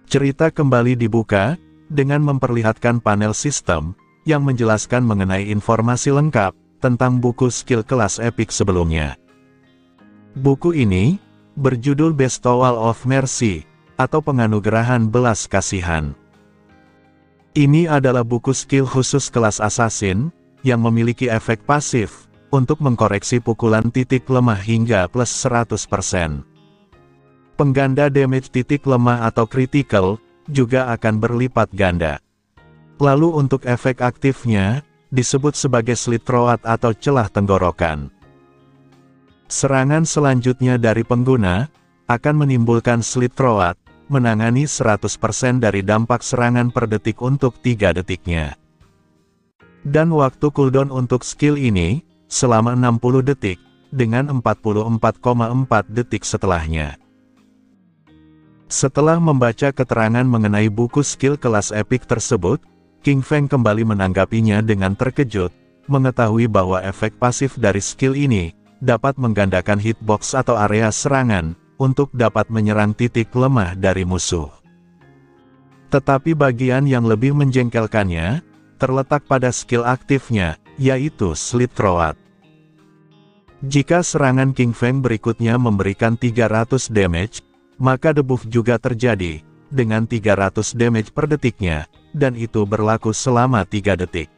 Cerita kembali dibuka dengan memperlihatkan panel sistem yang menjelaskan mengenai informasi lengkap tentang buku skill kelas Epic sebelumnya. Buku ini berjudul Bestowal of Mercy atau Penganugerahan Belas Kasihan. Ini adalah buku skill khusus kelas Assassin yang memiliki efek pasif untuk mengkoreksi pukulan titik lemah hingga plus 100%. Pengganda damage titik lemah atau critical juga akan berlipat ganda. Lalu untuk efek aktifnya, disebut sebagai slit throat atau celah tenggorokan. Serangan selanjutnya dari pengguna akan menimbulkan slit throat, menangani 100% dari dampak serangan per detik untuk 3 detiknya. Dan waktu cooldown untuk skill ini, selama 60 detik, dengan 44,4 detik setelahnya. Setelah membaca keterangan mengenai buku skill kelas Epic tersebut, King Feng kembali menanggapinya dengan terkejut, mengetahui bahwa efek pasif dari skill ini dapat menggandakan hitbox atau area serangan untuk dapat menyerang titik lemah dari musuh. Tetapi bagian yang lebih menjengkelkannya terletak pada skill aktifnya, yaitu slit throat. Jika serangan King Feng berikutnya memberikan 300 damage, maka debuff juga terjadi, dengan 300 damage per detiknya, dan itu berlaku selama 3 detik.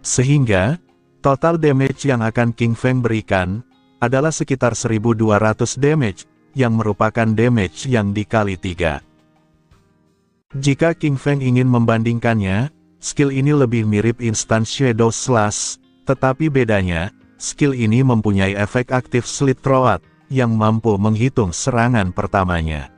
Sehingga, total damage yang akan King Feng berikan, adalah sekitar 1200 damage, yang merupakan damage yang dikali 3. Jika King Feng ingin membandingkannya, skill ini lebih mirip Instant Shadow Slash, tetapi bedanya, skill ini mempunyai efek aktif slit throat, yang mampu menghitung serangan pertamanya.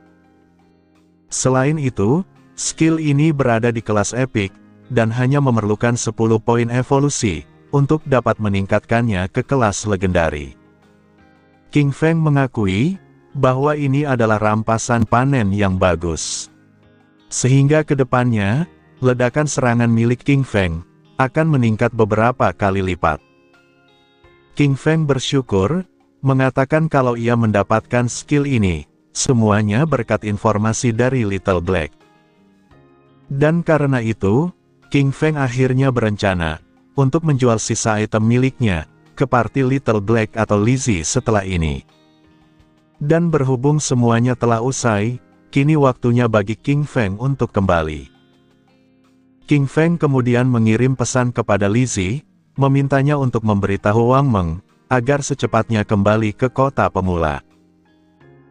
Selain itu, skill ini berada di kelas Epic, dan hanya memerlukan 10 poin evolusi, untuk dapat meningkatkannya ke kelas legendari. King Feng mengakui, bahwa ini adalah rampasan panen yang bagus. Sehingga ke depannya, ledakan serangan milik King Feng, akan meningkat beberapa kali lipat. King Feng bersyukur, mengatakan kalau ia mendapatkan skill ini, semuanya berkat informasi dari Little Black. Dan karena itu, King Feng akhirnya berencana untuk menjual sisa item miliknya ke party Little Black atau Lizzie setelah ini. Dan berhubung semuanya telah usai, kini waktunya bagi King Feng untuk kembali. King Feng kemudian mengirim pesan kepada Lizzie, memintanya untuk memberitahu Wang Meng, agar secepatnya kembali ke kota pemula.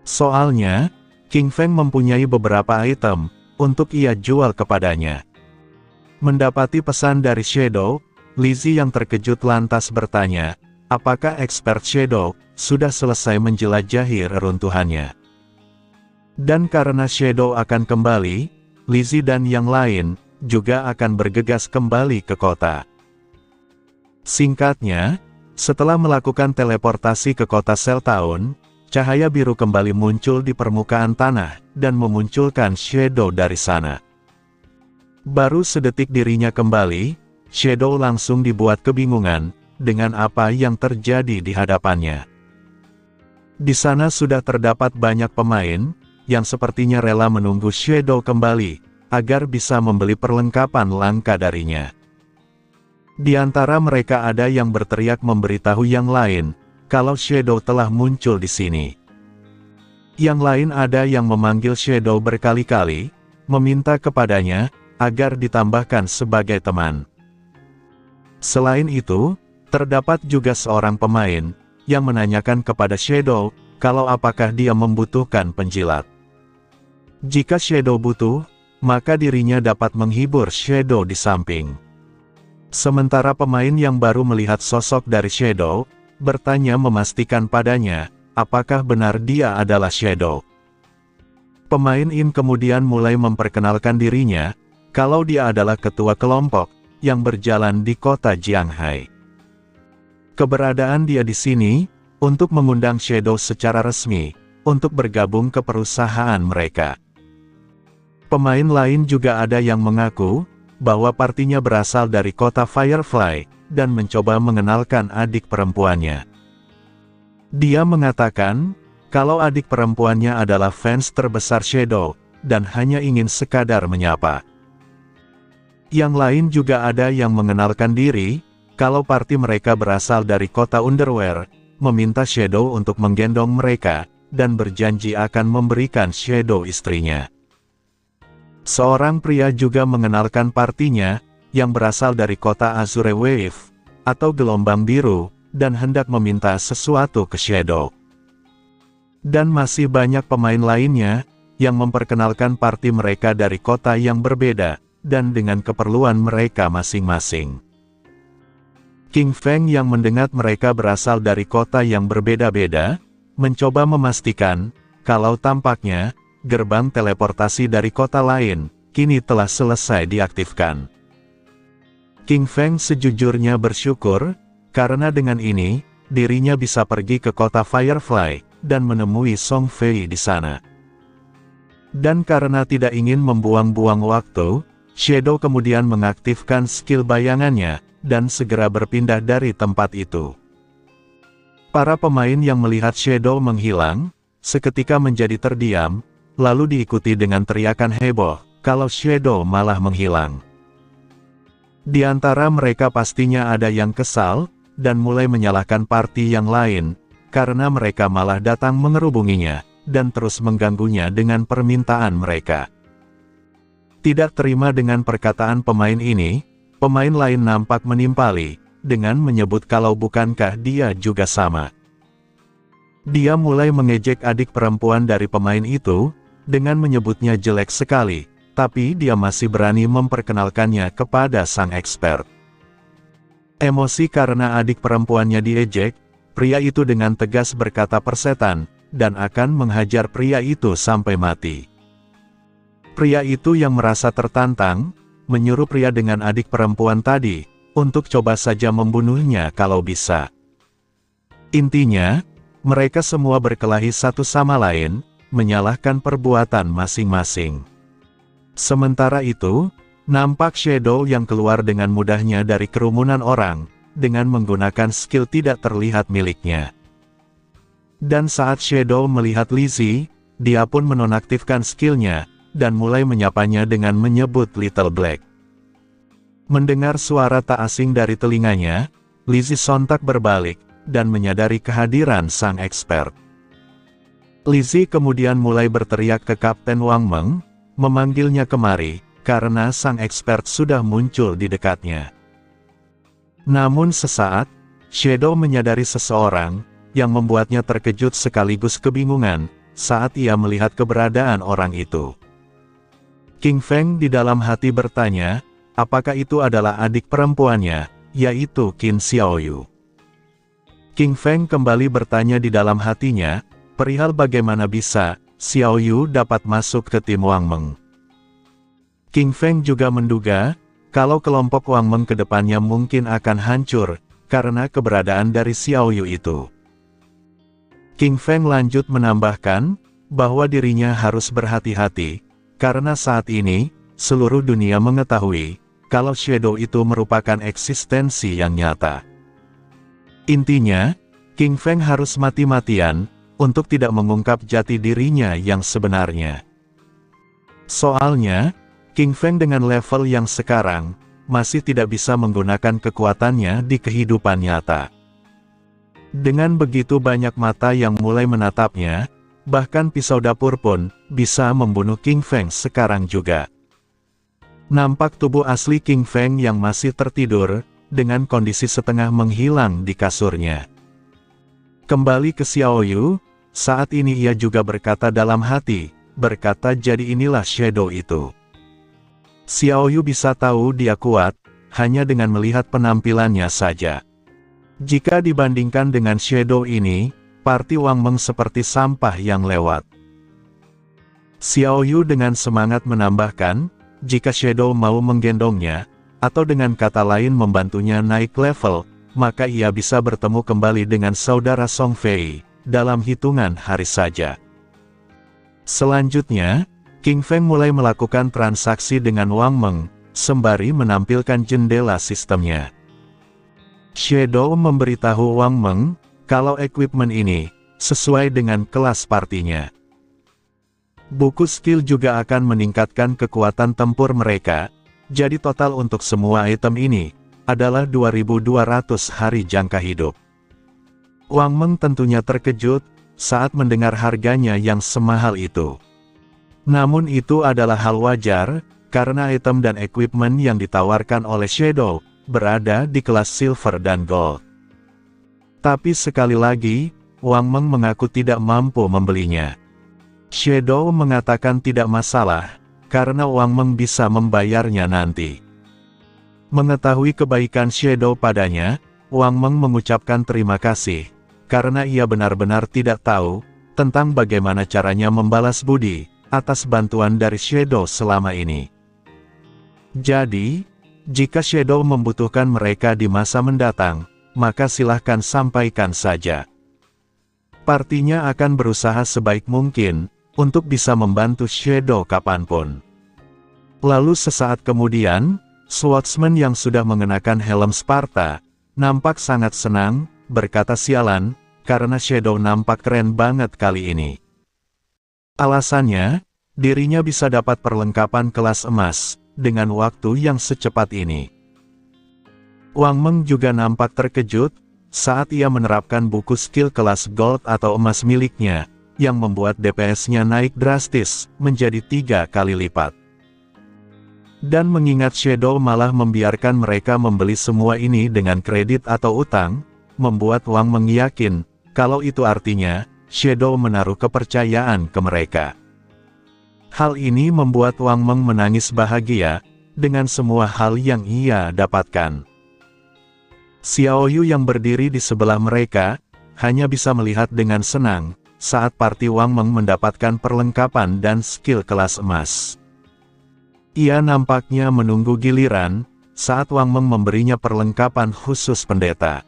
Soalnya, King Feng mempunyai beberapa item, untuk ia jual kepadanya. Mendapati pesan dari Shadow, Lizzie yang terkejut lantas bertanya, apakah expert Shadow sudah selesai menjelajahi reruntuhannya. Dan karena Shadow akan kembali, Lizzie dan yang lain, juga akan bergegas kembali ke kota. Singkatnya, setelah melakukan teleportasi ke kota Cell Town, cahaya biru kembali muncul di permukaan tanah, dan memunculkan Shadow dari sana. Baru sedetik dirinya kembali, Shadow langsung dibuat kebingungan, dengan apa yang terjadi di hadapannya. Di sana sudah terdapat banyak pemain, yang sepertinya rela menunggu Shadow kembali, agar bisa membeli perlengkapan langka darinya. Di antara mereka ada yang berteriak memberitahu yang lain, kalau Shadow telah muncul di sini. Yang lain ada yang memanggil Shadow berkali-kali, meminta kepadanya, agar ditambahkan sebagai teman. Selain itu, terdapat juga seorang pemain, yang menanyakan kepada Shadow, kalau apakah dia membutuhkan penjilat. Jika Shadow butuh, maka dirinya dapat menghibur Shadow di samping. Sementara pemain yang baru melihat sosok dari Shadow, bertanya memastikan padanya, apakah benar dia adalah Shadow. Pemain ini kemudian mulai memperkenalkan dirinya, kalau dia adalah ketua kelompok, yang berjalan di kota Jianghai. Keberadaan dia di sini, untuk mengundang Shadow secara resmi, untuk bergabung ke perusahaan mereka. Pemain lain juga ada yang mengaku, bahwa partinya berasal dari kota Firefly, dan mencoba mengenalkan adik perempuannya. Dia mengatakan, kalau adik perempuannya adalah fans terbesar Shadow, dan hanya ingin sekadar menyapa. Yang lain juga ada yang mengenalkan diri, kalau party mereka berasal dari kota Underwear, meminta Shadow untuk menggendong mereka, dan berjanji akan memberikan Shadow istrinya. Seorang pria juga mengenalkan partinya, yang berasal dari kota Azure Wave, atau gelombang biru, dan hendak meminta sesuatu ke Shadow. Dan masih banyak pemain lainnya, yang memperkenalkan party mereka dari kota yang berbeda, dan dengan keperluan mereka masing-masing. King Feng yang mendengar mereka berasal dari kota yang berbeda-beda, mencoba memastikan, kalau tampaknya, gerbang teleportasi dari kota lain, kini telah selesai diaktifkan. King Feng sejujurnya bersyukur, karena dengan ini, dirinya bisa pergi ke kota Firefly, dan menemui Song Fei di sana. Dan karena tidak ingin membuang-buang waktu, Shadow kemudian mengaktifkan skill bayangannya, dan segera berpindah dari tempat itu. Para pemain yang melihat Shadow menghilang, seketika menjadi terdiam, lalu diikuti dengan teriakan heboh, kalau Shadow malah menghilang. Di antara mereka pastinya ada yang kesal, dan mulai menyalahkan party yang lain, karena mereka malah datang mengerubunginya, dan terus mengganggunya dengan permintaan mereka. Tidak terima dengan perkataan pemain ini, pemain lain nampak menimpali, dengan menyebut kalau bukankah dia juga sama. Dia mulai mengejek adik perempuan dari pemain itu, dengan menyebutnya jelek sekali, tapi dia masih berani memperkenalkannya kepada sang expert. Emosi karena adik perempuannya diejek, pria itu dengan tegas berkata persetan, dan akan menghajar pria itu sampai mati. Pria itu yang merasa tertantang, menyuruh pria dengan adik perempuan tadi, untuk coba saja membunuhnya kalau bisa. Intinya, mereka semua berkelahi satu sama lain, menyalahkan perbuatan masing-masing. Sementara itu, nampak Shadow yang keluar dengan mudahnya dari kerumunan orang, dengan menggunakan skill tidak terlihat miliknya. Dan saat Shadow melihat Lizzie, dia pun menonaktifkan skillnya, dan mulai menyapanya dengan menyebut Little Black. Mendengar suara tak asing dari telinganya, Lizzie sontak berbalik, dan menyadari kehadiran sang expert. Lizzie kemudian mulai berteriak ke Kapten Wang Meng, memanggilnya kemari, karena sang expert sudah muncul di dekatnya. Namun sesaat, Shadow menyadari seseorang, yang membuatnya terkejut sekaligus kebingungan, saat ia melihat keberadaan orang itu. King Feng di dalam hati bertanya, apakah itu adalah adik perempuannya, yaitu Qin Xiaoyu. King Feng kembali bertanya di dalam hatinya, perihal bagaimana bisa Xiaoyu dapat masuk ke tim Wang Meng. King Feng juga menduga, kalau kelompok Wang Meng ke depannya mungkin akan hancur, karena keberadaan dari Xiaoyu itu. King Feng lanjut menambahkan, bahwa dirinya harus berhati-hati, karena saat ini, seluruh dunia mengetahui, kalau Shadow itu merupakan eksistensi yang nyata. Intinya, King Feng harus mati-matian, untuk tidak mengungkap jati dirinya yang sebenarnya. Soalnya, King Feng dengan level yang sekarang, masih tidak bisa menggunakan kekuatannya di kehidupan nyata. Dengan begitu banyak mata yang mulai menatapnya, bahkan pisau dapur pun, bisa membunuh King Feng sekarang juga. Nampak tubuh asli King Feng yang masih tertidur, dengan kondisi setengah menghilang di kasurnya. Kembali ke Xiaoyu, saat ini ia juga berkata dalam hati, berkata jadi inilah Shadow itu. Xiaoyu bisa tahu dia kuat, hanya dengan melihat penampilannya saja. Jika dibandingkan dengan Shadow ini, party Wang Meng seperti sampah yang lewat. Xiaoyu dengan semangat menambahkan, jika Shadow mau menggendongnya, atau dengan kata lain membantunya naik level, maka ia bisa bertemu kembali dengan saudara Song Fei, dalam hitungan hari saja. Selanjutnya, King Feng mulai melakukan transaksi dengan Wang Meng, sembari menampilkan jendela sistemnya. Shadow memberitahu Wang Meng, kalau equipment ini, sesuai dengan kelas partinya. Buku skill juga akan meningkatkan kekuatan tempur mereka, jadi total untuk semua item ini adalah 2.200 hari jangka hidup. Wang Meng tentunya terkejut saat mendengar harganya yang semahal itu. Namun itu adalah hal wajar, karena item dan equipment yang ditawarkan oleh Shadow berada di kelas silver dan gold. Tapi sekali lagi, Wang Meng mengaku tidak mampu membelinya. Shadow mengatakan tidak masalah, karena Wang Meng bisa membayarnya nanti. Mengetahui kebaikan Shadow padanya, Wang Meng mengucapkan terima kasih, karena ia benar-benar tidak tahu tentang bagaimana caranya membalas budi atas bantuan dari Shadow selama ini. Jadi, jika Shadow membutuhkan mereka di masa mendatang, maka silahkan sampaikan saja. Partinya akan berusaha sebaik mungkin untuk bisa membantu Shadow kapanpun. Lalu sesaat kemudian, Swordsman yang sudah mengenakan helm Sparta nampak sangat senang, berkata sialan, karena Shadow nampak keren banget kali ini. Alasannya, dirinya bisa dapat perlengkapan kelas emas dengan waktu yang secepat ini. Wang Meng juga nampak terkejut saat ia menerapkan buku skill kelas gold atau emas miliknya, yang membuat DPS-nya naik drastis menjadi 3 kali lipat. Dan mengingat Shadow malah membiarkan mereka membeli semua ini dengan kredit atau utang, membuat Wang Meng yakin kalau itu artinya Shadow menaruh kepercayaan ke mereka. Hal ini membuat Wang Meng menangis bahagia dengan semua hal yang ia dapatkan. Xiao Yu yang berdiri di sebelah mereka hanya bisa melihat dengan senang saat party Wang Meng mendapatkan perlengkapan dan skill kelas emas. Ia nampaknya menunggu giliran saat Wang Meng memberinya perlengkapan khusus pendeta.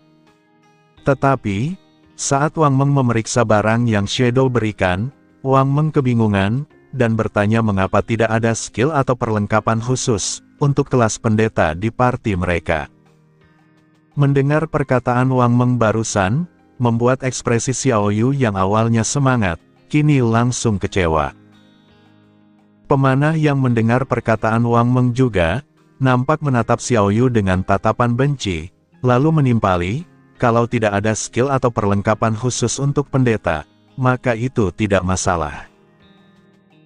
Tetapi, saat Wang Meng memeriksa barang yang Shadow berikan, Wang Meng kebingungan dan bertanya mengapa tidak ada skill atau perlengkapan khusus untuk kelas pendeta di party mereka. Mendengar perkataan Wang Meng barusan, membuat ekspresi Xiao Yu yang awalnya semangat, kini langsung kecewa. Pemanah yang mendengar perkataan Wang Meng juga, nampak menatap Xiao Yu dengan tatapan benci, lalu menimpali, kalau tidak ada skill atau perlengkapan khusus untuk pendeta, maka itu tidak masalah.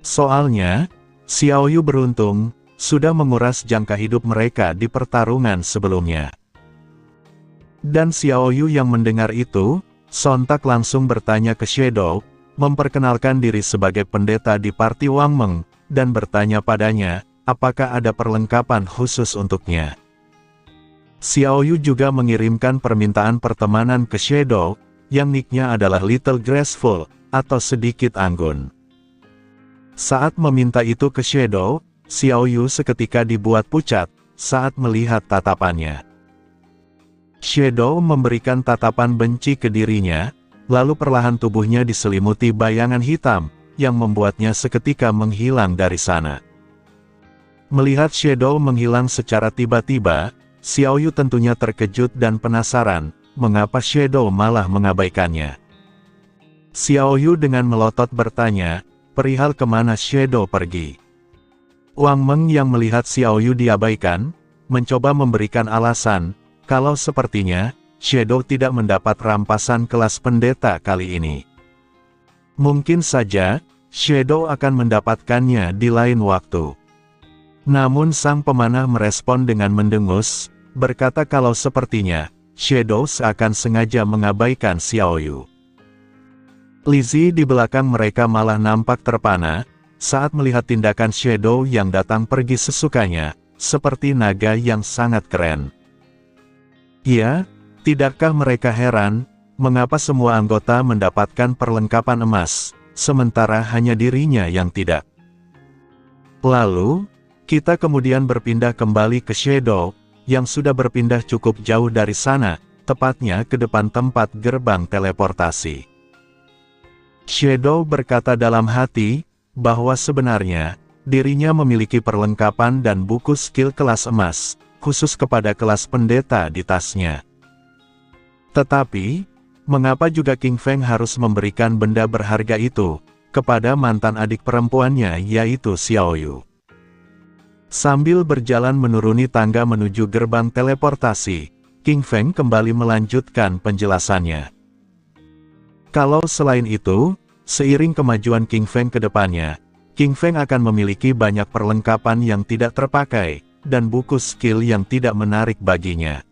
Soalnya, Xiao Yu beruntung, sudah menguras jangka hidup mereka di pertarungan sebelumnya. Dan Xiao Yu yang mendengar itu, sontak langsung bertanya ke Shadow, memperkenalkan diri sebagai pendeta di party Wang Meng, dan bertanya padanya, apakah ada perlengkapan khusus untuknya. Xiao Yu juga mengirimkan permintaan pertemanan ke Shadow, yang nicknya adalah Little Graceful, atau sedikit anggun. Saat meminta itu ke Shadow, Xiao Yu seketika dibuat pucat saat melihat tatapannya. Shadow memberikan tatapan benci ke dirinya, lalu perlahan tubuhnya diselimuti bayangan hitam, yang membuatnya seketika menghilang dari sana. Melihat Shadow menghilang secara tiba-tiba, Xiao Yu tentunya terkejut dan penasaran, mengapa Shadow malah mengabaikannya. Xiao Yu dengan melotot bertanya, perihal kemana Shadow pergi. Wang Meng yang melihat Xiao Yu diabaikan, mencoba memberikan alasan, kalau sepertinya, Shadow tidak mendapat rampasan kelas pendeta kali ini. Mungkin saja, Shadow akan mendapatkannya di lain waktu. Namun sang pemanah merespon dengan mendengus, berkata kalau sepertinya, Shadow seakan sengaja mengabaikan Xiao Yu. Lizzie di belakang mereka malah nampak terpana, saat melihat tindakan Shadow yang datang pergi sesukanya, seperti naga yang sangat keren. Ya, tidakkah mereka heran, mengapa semua anggota mendapatkan perlengkapan emas, sementara hanya dirinya yang tidak? Lalu, kita kemudian berpindah kembali ke Shadow, yang sudah berpindah cukup jauh dari sana, tepatnya ke depan tempat gerbang teleportasi. Shadow berkata dalam hati, bahwa sebenarnya, dirinya memiliki perlengkapan dan buku skill kelas emas, khusus kepada kelas pendeta di tasnya. Tetapi, mengapa juga King Feng harus memberikan benda berharga itu, kepada mantan adik perempuannya yaitu Xiaoyu. Sambil berjalan menuruni tangga menuju gerbang teleportasi, King Feng kembali melanjutkan penjelasannya. Kalau selain itu, seiring kemajuan King Feng ke depannya, King Feng akan memiliki banyak perlengkapan yang tidak terpakai, dan buku skill yang tidak menarik baginya.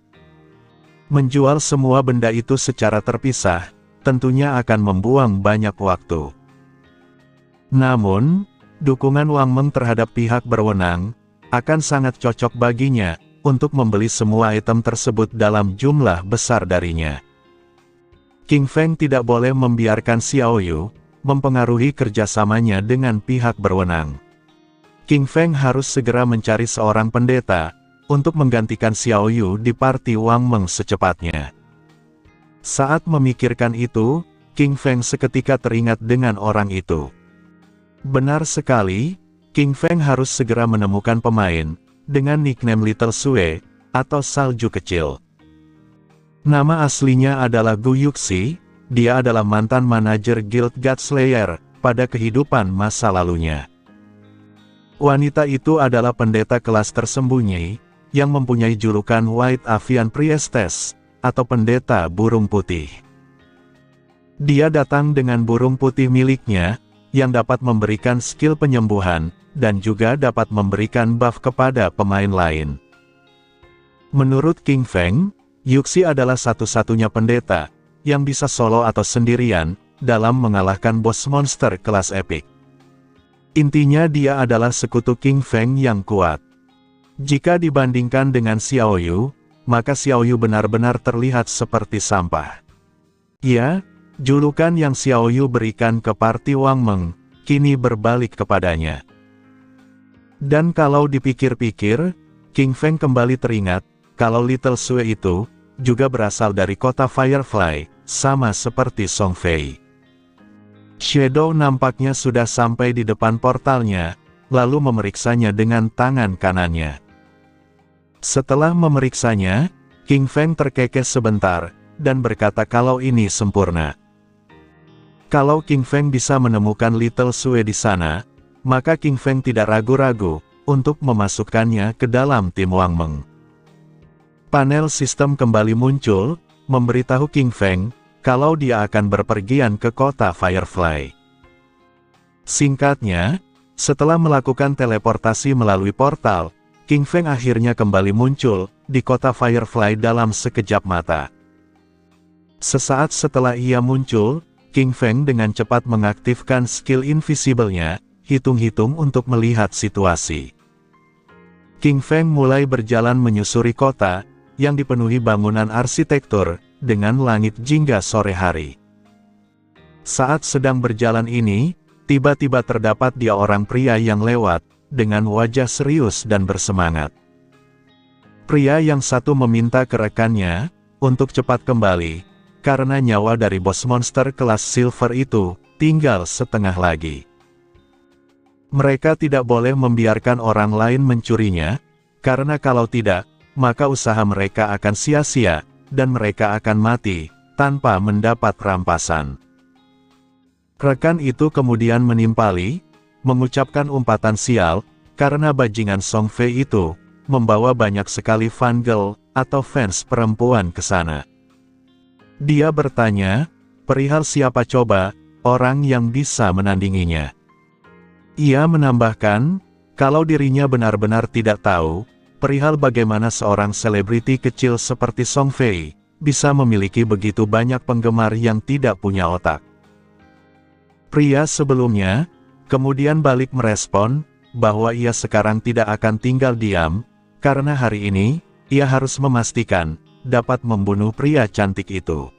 Menjual semua benda itu secara terpisah, tentunya akan membuang banyak waktu. Namun, dukungan Wang Meng terhadap pihak berwenang akan sangat cocok baginya untuk membeli semua item tersebut dalam jumlah besar darinya. King Feng tidak boleh membiarkan Xiaoyu mempengaruhi kerjasamanya dengan pihak berwenang. King Feng harus segera mencari seorang pendeta untuk menggantikan Xiaoyu di party Wang Meng secepatnya. Saat memikirkan itu, King Feng seketika teringat dengan orang itu. Benar sekali, King Feng harus segera menemukan pemain dengan nickname Little Sue atau Salju Kecil. Nama aslinya adalah Gu Yuxi, dia adalah mantan manajer Guild Godslayer pada kehidupan masa lalunya. Wanita itu adalah pendeta kelas tersembunyi, yang mempunyai julukan White Avian Priestess, atau pendeta burung putih. Dia datang dengan burung putih miliknya, yang dapat memberikan skill penyembuhan, dan juga dapat memberikan buff kepada pemain lain. Menurut King Feng, Yuxi adalah satu-satunya pendeta, yang bisa solo atau sendirian, dalam mengalahkan bos monster kelas epic. Intinya dia adalah sekutu King Feng yang kuat. Jika dibandingkan dengan Xiaoyu, maka Xiaoyu benar-benar terlihat seperti sampah. Ya, julukan yang Xiaoyu berikan ke party Wang Meng, kini berbalik kepadanya. Dan kalau dipikir-pikir, King Feng kembali teringat, kalau Little Sue itu, juga berasal dari kota Firefly, sama seperti Song Fei. Shadow nampaknya sudah sampai di depan portalnya, lalu memeriksanya dengan tangan kanannya. Setelah memeriksanya, King Feng terkekeh sebentar, dan berkata kalau ini sempurna. Kalau King Feng bisa menemukan Little Sue di sana, maka King Feng tidak ragu-ragu untuk memasukkannya ke dalam tim Wang Meng. Panel sistem kembali muncul, memberitahu King Feng kalau dia akan berpergian ke kota Firefly. Singkatnya, setelah melakukan teleportasi melalui portal, King Feng akhirnya kembali muncul di kota Firefly dalam sekejap mata. Sesaat setelah ia muncul, King Feng dengan cepat mengaktifkan skill invisible-nya, hitung-hitung untuk melihat situasi. King Feng mulai berjalan menyusuri kota, yang dipenuhi bangunan arsitektur, dengan langit jingga sore hari. Saat sedang berjalan ini, tiba-tiba terdapat dia orang pria yang lewat, dengan wajah serius dan bersemangat. Pria yang satu meminta ke rekannya, untuk cepat kembali, karena nyawa dari bos monster kelas silver itu, tinggal setengah lagi. Mereka tidak boleh membiarkan orang lain mencurinya, karena kalau tidak, maka usaha mereka akan sia-sia, dan mereka akan mati, tanpa mendapat rampasan. Rekan itu kemudian menimpali, mengucapkan umpatan sial, karena bajingan Song Fei itu, membawa banyak sekali fangirl, atau fans perempuan ke sana. Dia bertanya, perihal siapa coba, orang yang bisa menandinginya. Ia menambahkan, kalau dirinya benar-benar tidak tahu, perihal bagaimana seorang selebriti kecil seperti Song Fei, bisa memiliki begitu banyak penggemar yang tidak punya otak. Pria sebelumnya, kemudian balik merespon, bahwa ia sekarang tidak akan tinggal diam, karena hari ini, ia harus memastikan, dapat membunuh pria cantik itu.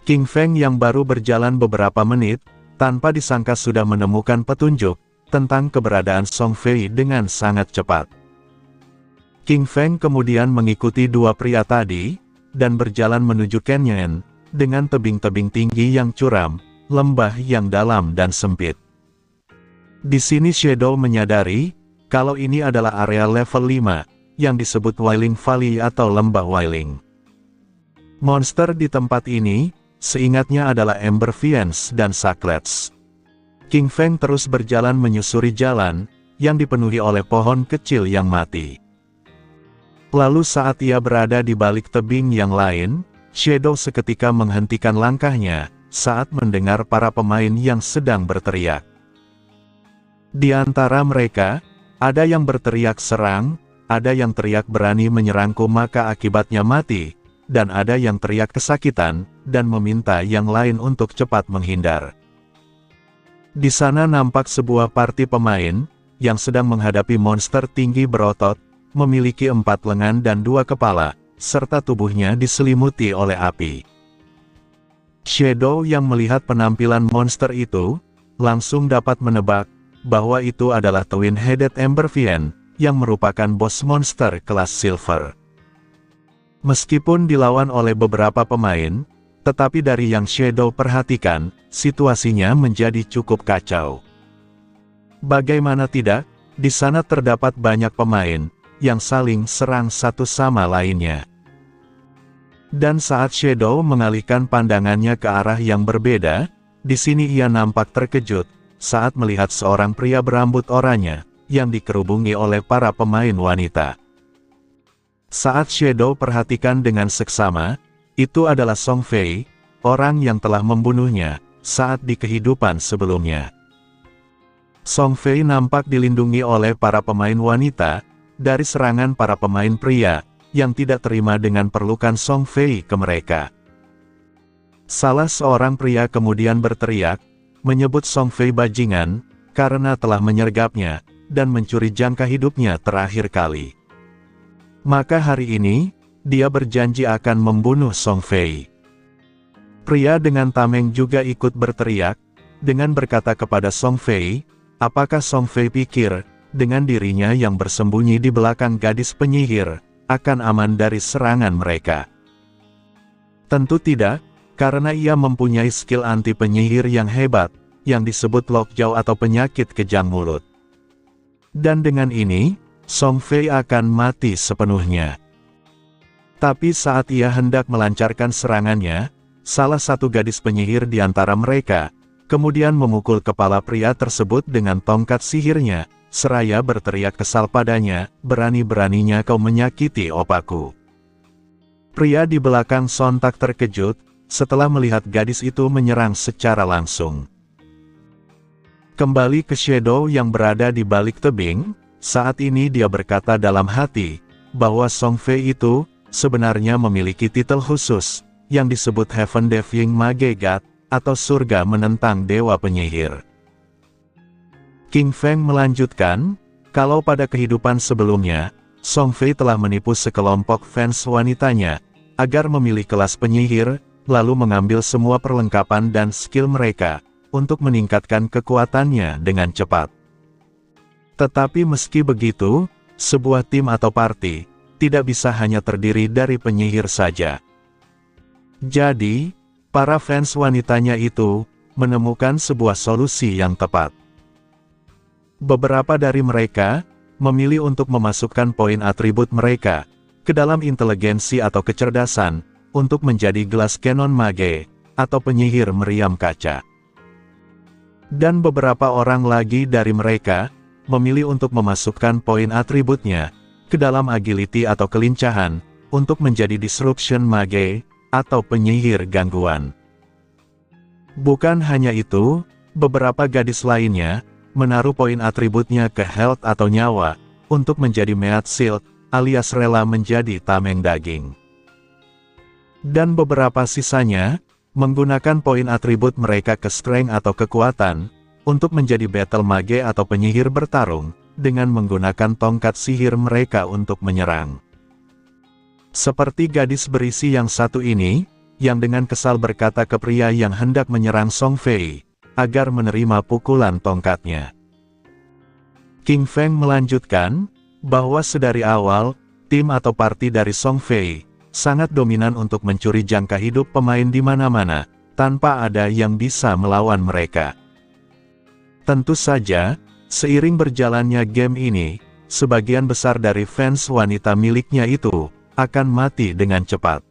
King Feng yang baru berjalan beberapa menit, tanpa disangka sudah menemukan petunjuk, tentang keberadaan Song Fei dengan sangat cepat. King Feng kemudian mengikuti dua pria tadi, dan berjalan menuju canyon, dengan tebing-tebing tinggi yang curam, lembah yang dalam dan sempit. Di sini Shadow menyadari, kalau ini adalah area level 5, yang disebut Wailing Valley atau Lembah Wailing. Monster di tempat ini, seingatnya adalah Ember Fiends dan Saklets. King Feng terus berjalan menyusuri jalan, yang dipenuhi oleh pohon kecil yang mati. Lalu saat ia berada di balik tebing yang lain, Shadow seketika menghentikan langkahnya, saat mendengar para pemain yang sedang berteriak. Di antara mereka, ada yang berteriak serang, ada yang teriak berani menyerangku maka akibatnya mati, dan ada yang teriak kesakitan, dan meminta yang lain untuk cepat menghindar. Di sana nampak sebuah parti pemain, yang sedang menghadapi monster tinggi berotot, memiliki 4 lengan dan 2 kepala, serta tubuhnya diselimuti oleh api. Shadow yang melihat penampilan monster itu, langsung dapat menebak, bahwa itu adalah Twin-Headed Emberfiend, yang merupakan bos monster kelas Silver. Meskipun dilawan oleh beberapa pemain, tetapi dari yang Shadow perhatikan, situasinya menjadi cukup kacau. Bagaimana tidak, di sana terdapat banyak pemain, yang saling serang satu sama lainnya. Dan saat Shadow mengalihkan pandangannya ke arah yang berbeda, di sini ia nampak terkejut, saat melihat seorang pria berambut oranye, yang dikerubungi oleh para pemain wanita. Saat Shadow perhatikan dengan seksama, itu adalah Song Fei, orang yang telah membunuhnya, saat di kehidupan sebelumnya. Song Fei nampak dilindungi oleh para pemain wanita, dari serangan para pemain pria, yang tidak terima dengan perlukan Song Fei ke mereka. Salah seorang pria kemudian berteriak, menyebut Song Fei bajingan, karena telah menyergapnya, dan mencuri jangka hidupnya terakhir kali. Maka hari ini, dia berjanji akan membunuh Song Fei. Pria dengan tameng juga ikut berteriak, dengan berkata kepada Song Fei, apakah Song Fei pikir, dengan dirinya yang bersembunyi di belakang gadis penyihir, akan aman dari serangan mereka? Tentu tidak, karena ia mempunyai skill anti penyihir yang hebat, yang disebut Lockjaw atau penyakit kejang mulut. Dan dengan ini, Song Fei akan mati sepenuhnya. Tapi saat ia hendak melancarkan serangannya, salah satu gadis penyihir di antara mereka, kemudian memukul kepala pria tersebut dengan tongkat sihirnya, seraya berteriak kesal padanya, berani-beraninya kau menyakiti opaku. Pria di belakang sontak terkejut, setelah melihat gadis itu menyerang secara langsung. Kembali ke Shadow yang berada di balik tebing, saat ini dia berkata dalam hati, bahwa Song Fei itu, sebenarnya memiliki titel khusus, yang disebut Heaven Defying Mage God, atau surga menentang dewa penyihir. King Feng melanjutkan, kalau pada kehidupan sebelumnya, Song Fei telah menipu sekelompok fans wanitanya, agar memilih kelas penyihir, lalu mengambil semua perlengkapan dan skill mereka, untuk meningkatkan kekuatannya dengan cepat. Tetapi meski begitu, sebuah tim atau party, tidak bisa hanya terdiri dari penyihir saja. Jadi, para fans wanitanya itu, menemukan sebuah solusi yang tepat. Beberapa dari mereka, memilih untuk memasukkan poin atribut mereka, ke dalam inteligensi atau kecerdasan, untuk menjadi gelas Cannon Mage, atau penyihir meriam kaca. Dan beberapa orang lagi dari mereka, memilih untuk memasukkan poin atributnya, ke dalam agility atau kelincahan, untuk menjadi Disruption Mage, atau penyihir gangguan. Bukan hanya itu, beberapa gadis lainnya, menaruh poin atributnya ke health atau nyawa, untuk menjadi Meat Shield, alias rela menjadi tameng daging. Dan beberapa sisanya, menggunakan poin atribut mereka ke strength atau kekuatan, untuk menjadi battle mage atau penyihir bertarung, dengan menggunakan tongkat sihir mereka untuk menyerang. Seperti gadis berisi yang satu ini, yang dengan kesal berkata ke pria yang hendak menyerang Song Fei, agar menerima pukulan tongkatnya. King Feng melanjutkan, bahwa sedari awal, tim atau party dari Song Fei, sangat dominan untuk mencuri jangka hidup pemain di mana-mana, tanpa ada yang bisa melawan mereka. Tentu saja, seiring berjalannya game ini, sebagian besar dari fans wanita miliknya itu, akan mati dengan cepat.